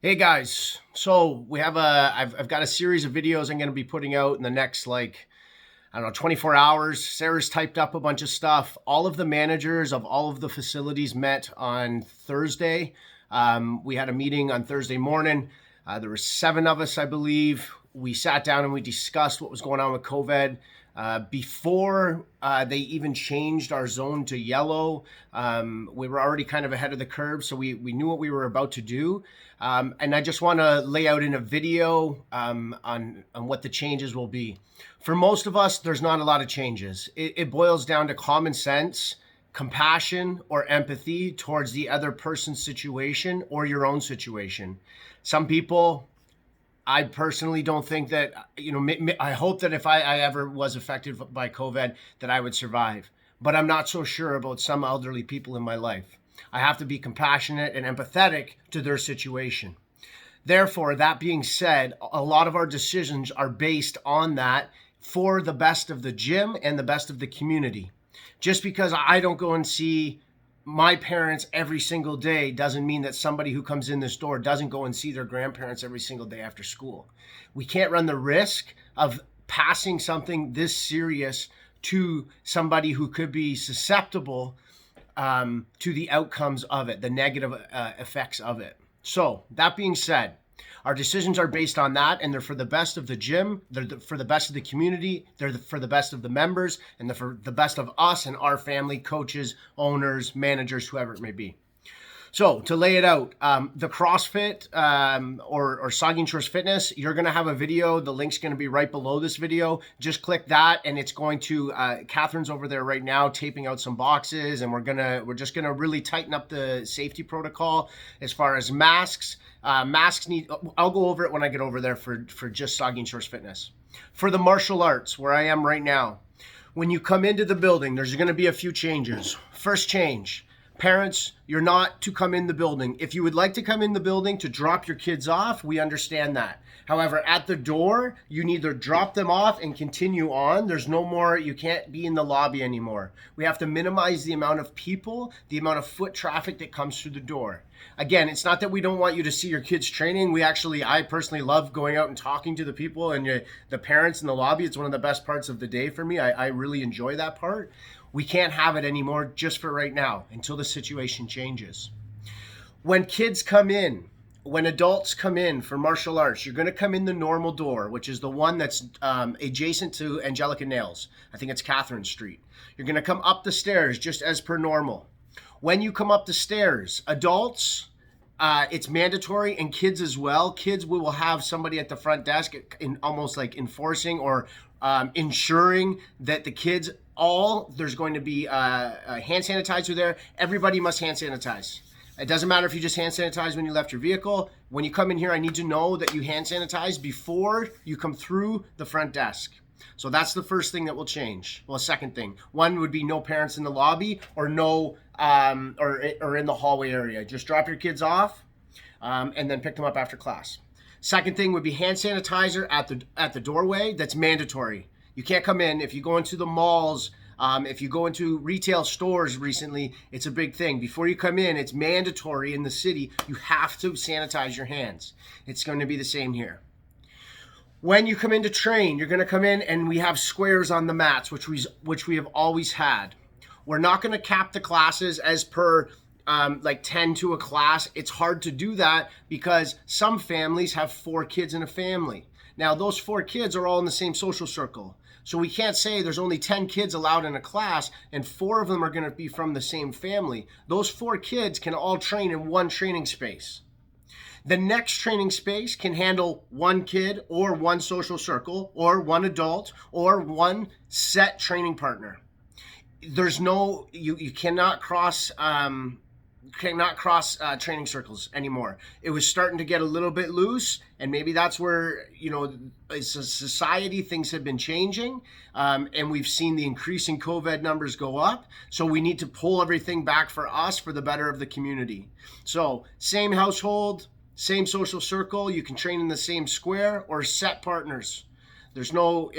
Hey guys, so I've got a series of videos I'm going to be putting out in the next I don't know 24 hours. Sarah's typed up a bunch of stuff. All of the managers of all of the facilities met on Thursday. We had a meeting on Thursday morning. There were 7 of us, I believe. We sat down and we discussed what was going on with COVID. Before they even changed our zone to yellow, we were already kind of ahead of the curve, so we knew what we were about to do. And I just want to lay out in a video on what the changes will be. For most of us, there's not a lot of changes. It boils down to common sense, compassion, or empathy towards the other person's situation or your own situation. Some people, I personally don't think that, I hope that if I ever was affected by COVID, that I would survive. But I'm not so sure about some elderly people in my life. I have to be compassionate and empathetic to their situation. Therefore, that being said, a lot of our decisions are based on that for the best of the gym and the best of the community. Just because I don't go and see my parents every single day doesn't mean that somebody who comes in this door doesn't go and see their grandparents every single day after school. We can't run the risk of passing something this serious to somebody who could be susceptible to the outcomes of it, the negative effects of it. So, that being said, our decisions are based on that, and they're for the best of the gym, for the best of the community, for the best of the members, and for the best of us and our family, coaches, owners, managers, whoever it may be. So to lay it out, the CrossFit or Saugeen Shores Fitness, you're going to have a video. The link's going to be right below this video. Just click that, and it's going to. Catherine's over there right now taping out some boxes, and we're just gonna really tighten up the safety protocol as far as masks. Masks need. I'll go over it when I get over there for just Saugeen Shores Fitness. For the martial arts, where I am right now, when you come into the building, there's going to be a few changes. First change. Parents, you're not to come in the building. If you would like to come in the building to drop your kids off, we understand that. However, at the door, you need to drop them off and continue on. There's no more, you can't be in the lobby anymore. We have to minimize the amount of people, the amount of foot traffic that comes through the door. Again, it's not that we don't want you to see your kids training. I personally love going out and talking to the people and the parents in the lobby. It's one of the best parts of the day for me. I really enjoy that part. We can't have it anymore just for right now until the situation changes. When kids come in, when adults come in for martial arts, you're going to come in the normal door, which is the one that's adjacent to Angelica Nails. I think it's Catherine Street. You're going to come up the stairs just as per normal. When you come up the stairs, adults, it's mandatory, and kids as well. Kids, we will have somebody at the front desk almost like enforcing or ensuring that the kids there's going to be a hand sanitizer there. Everybody must hand sanitize. It doesn't matter if you just hand sanitize when you left your vehicle. When you come in here, I need to know that you hand sanitize before you come through the front desk. So that's the first thing that will change. Well, second thing, one would be no parents in the lobby or no or in the hallway area. Just drop your kids off and then pick them up after class. Second thing would be hand sanitizer at the doorway. That's mandatory. You can't come in. If you go into the malls, if you go into retail stores recently, it's a big thing. Before you come in, it's mandatory in the city. You have to sanitize your hands. It's going to be the same here. When you come in to train, you're going to come in and we have squares on the mats, which we have always had. We're not going to cap the classes as per like 10 to a class. It's hard to do that because some families have 4 kids in a family. Now, those 4 kids are all in the same social circle. So we can't say there's only 10 kids allowed in a class and 4 of them are going to be from the same family. Those 4 kids can all train in one training space. The next training space can handle 1 kid or 1 social circle or 1 adult or 1 set training partner. There's no, you cannot cross training circles anymore. It was starting to get a little bit loose, and maybe that's where, as a society, things have been changing, and we've seen the increasing COVID numbers go up. So we need to pull everything back for us for the better of the community. So same household, same social circle, you can train in the same square or set partners. There's no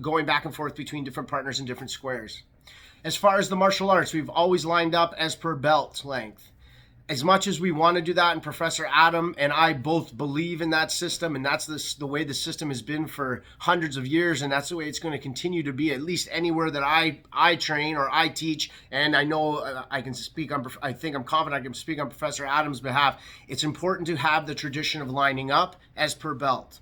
going back and forth between different partners in different squares. As far as the martial arts, we've always lined up as per belt length. as much as we want to do that, and Professor Adam and I both believe in that system, and that's the way the system has been for hundreds of years, and that's the way it's going to continue to be, at least anywhere that I train or I teach. And I know I can speak on, I think I'm confident I can speak on Professor Adam's behalf. It's important to have the tradition of lining up as per belt.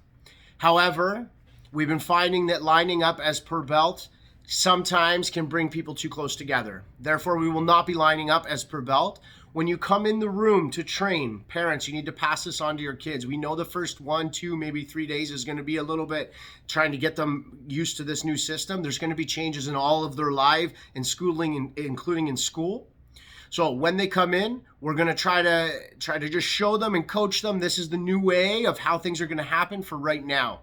However, we've been finding that lining up as per belt sometimes can bring people too close together. Therefore, we will not be lining up as per belt. When you come in the room to train, parents, you need to pass this on to your kids. We know the first 1, 2, maybe 3 days is going to be a little bit trying to get them used to this new system. There's going to be changes in all of their life and schooling, including in school. So when they come in, we're going to try to just show them and coach them. This is the new way of how things are going to happen for right now.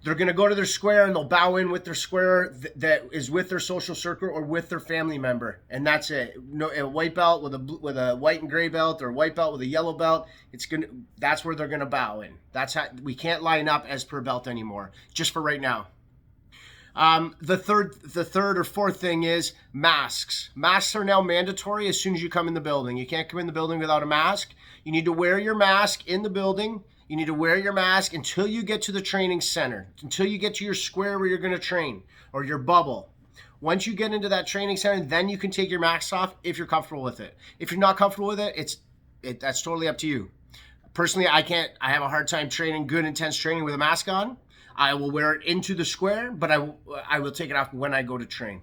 They're going to go to their square and they'll bow in with their square that is with their social circle or with their family member, and that's it. No, a white belt with a white and gray belt, or a white belt with a yellow belt. That's where they're going to bow in. That's how we can't line up as per belt anymore, just for right now. The third or fourth thing is masks. Masks are now mandatory as soon as you come in the building. You can't come in the building without a mask. You need to wear your mask in the building. You need to wear your mask until you get to the training center, until you get to your square where you're going to train, or your bubble. Once you get into that training center, then you can take your mask off if you're comfortable with it. If you're not comfortable with it, that's totally up to you. Personally, I have a hard time training good, intense training with a mask on. I will wear it into the square, but I will take it off when I go to train.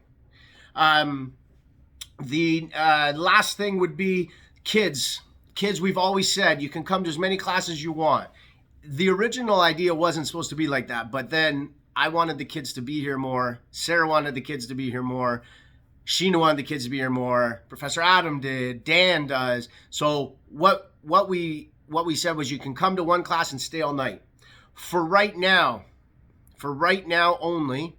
The last thing would be kids. Kids, we've always said you can come to as many classes as you want. The original idea wasn't supposed to be like that, but then I wanted the kids to be here more. Sarah wanted the kids to be here more. Sheena wanted the kids to be here more. Professor Adam did. Dan does. So what we said was you can come to one class and stay all night. For right now only,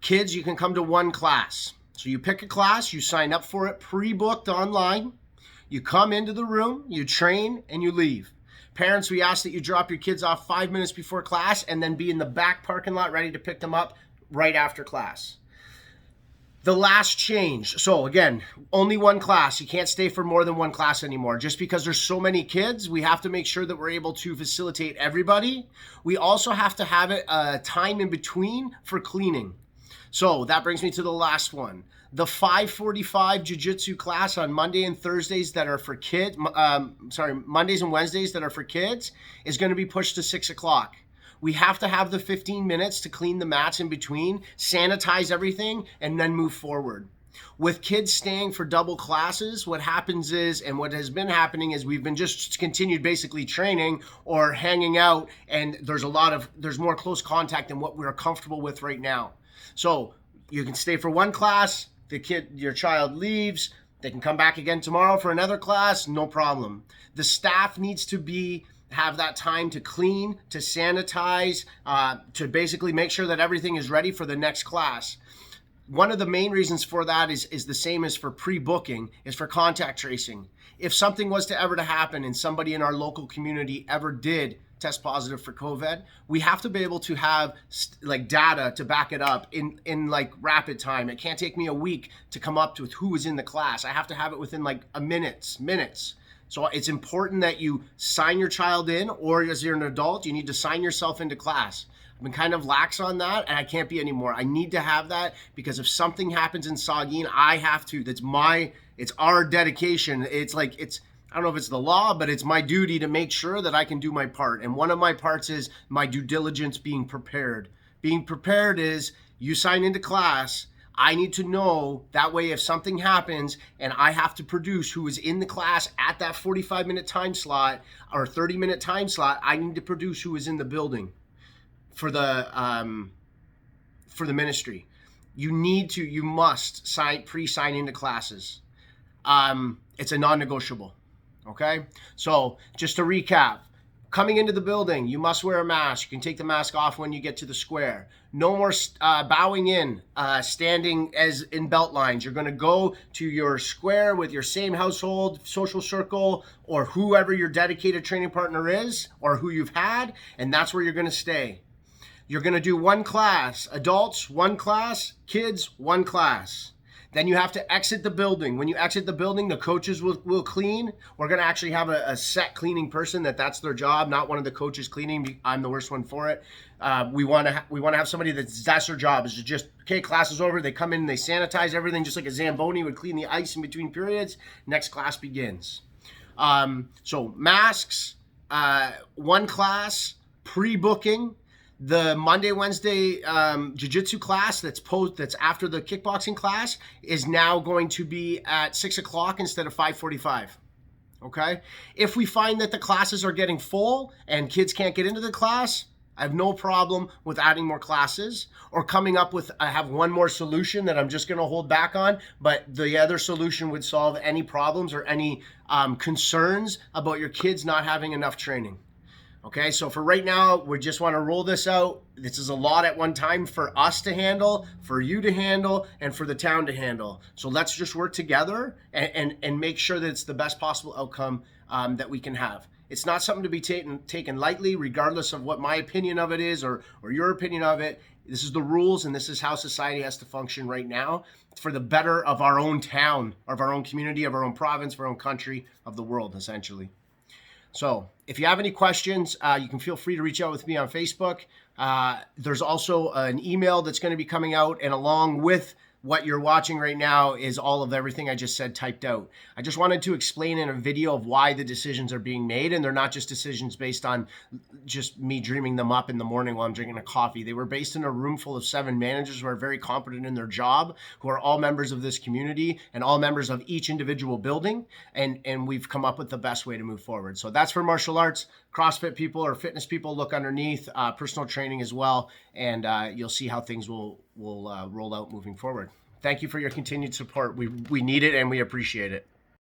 kids, you can come to one class. So you pick a class, you sign up for it, pre-booked online. You come into the room, you train, and you leave. Parents, we ask that you drop your kids off 5 minutes before class and then be in the back parking lot ready to pick them up right after class. The last change. So again, only one class. You can't stay for more than one class anymore. Just because there's so many kids, we have to make sure that we're able to facilitate everybody. We also have to have a time in between for cleaning. So that brings me to the last one. The 5:45 jiu-jitsu class on Monday and Thursdays that are for kids, Mondays and Wednesdays that are for kids is going to be pushed to 6 o'clock. We have to have the 15 minutes to clean the mats in between, sanitize everything, and then move forward. With kids staying for double classes, what happens is, and what has been happening is we've been just continued basically training or hanging out, and there's more close contact than what we're comfortable with right now. So you can stay for one class, your child leaves, they can come back again tomorrow for another class, no problem. The staff needs to have that time to clean, to sanitize, to basically make sure that everything is ready for the next class. One of the main reasons for that is the same as for pre-booking, is for contact tracing. If something was to ever to happen and somebody in our local community ever did test positive for COVID, we have to be able to have data to back it up in rapid time. It can't take me a week to come up with who was in the class. I have to have it within minutes. So it's important that you sign your child in, or as you're an adult, you need to sign yourself into class. I've been kind of lax on that, and I can't be anymore. I need to have that, because if something happens in Saugeen, I have to. It's our dedication. I don't know if it's the law, but it's my duty to make sure that I can do my part. And one of my parts is my due diligence, being prepared. Being prepared is you sign into class. I need to know, that way if something happens and I have to produce who is in the class at that 45-minute time slot or 30-minute time slot, I need to produce who is in the building for the ministry. You must pre-sign into classes. It's a non-negotiable. Okay, so just to recap, coming into the building, you must wear a mask. You can take the mask off when you get to the square. No more bowing in, standing as in belt lines. You're going to go to your square with your same household, social circle, or whoever your dedicated training partner is, or who you've had, and that's where you're going to stay. You're going to do one class, adults, one class, kids, one class. Then you have to exit the building. When you exit the building, the coaches will clean. We're going to actually have a set cleaning person that's their job, not one of the coaches cleaning. I'm the worst one for it. We want to have somebody that's their job is to just, okay, class is over. They come in, they sanitize everything just like a Zamboni would clean the ice in between periods. Next class begins. So masks, one class, pre-booking. The Monday, Wednesday jiu-jitsu class that's after the kickboxing class is now going to be at 6 o'clock instead of 5:45. Okay? If we find that the classes are getting full and kids can't get into the class, I have no problem with adding more classes or coming up with, I have one more solution that I'm just going to hold back on, but the other solution would solve any problems or any concerns about your kids not having enough training. Okay, so for right now, we just want to roll this out. This is a lot at one time for us to handle, for you to handle, and for the town to handle. So let's just work together and make sure that it's the best possible outcome that we can have. It's not something to be taken lightly, regardless of what my opinion of it is or your opinion of it. This is the rules, and this is how society has to function right now for the better of our own town, of our own community, of our own province, of our own country, of the world, essentially. So if you have any questions, you can feel free to reach out with me on Facebook. There's also an email that's going to be coming out, and along with what you're watching right now is all of everything I just said typed out. I just wanted to explain in a video of why the decisions are being made, and they're not just decisions based on just me dreaming them up in the morning while I'm drinking a coffee. They were based in a room full of 7 managers who are very competent in their job, who are all members of this community and all members of each individual building, and we've come up with the best way to move forward. So that's for martial arts. CrossFit people or fitness people, look underneath, personal training as well, and you'll see how things will roll out moving forward. Thank you for your continued support. We need it and we appreciate it.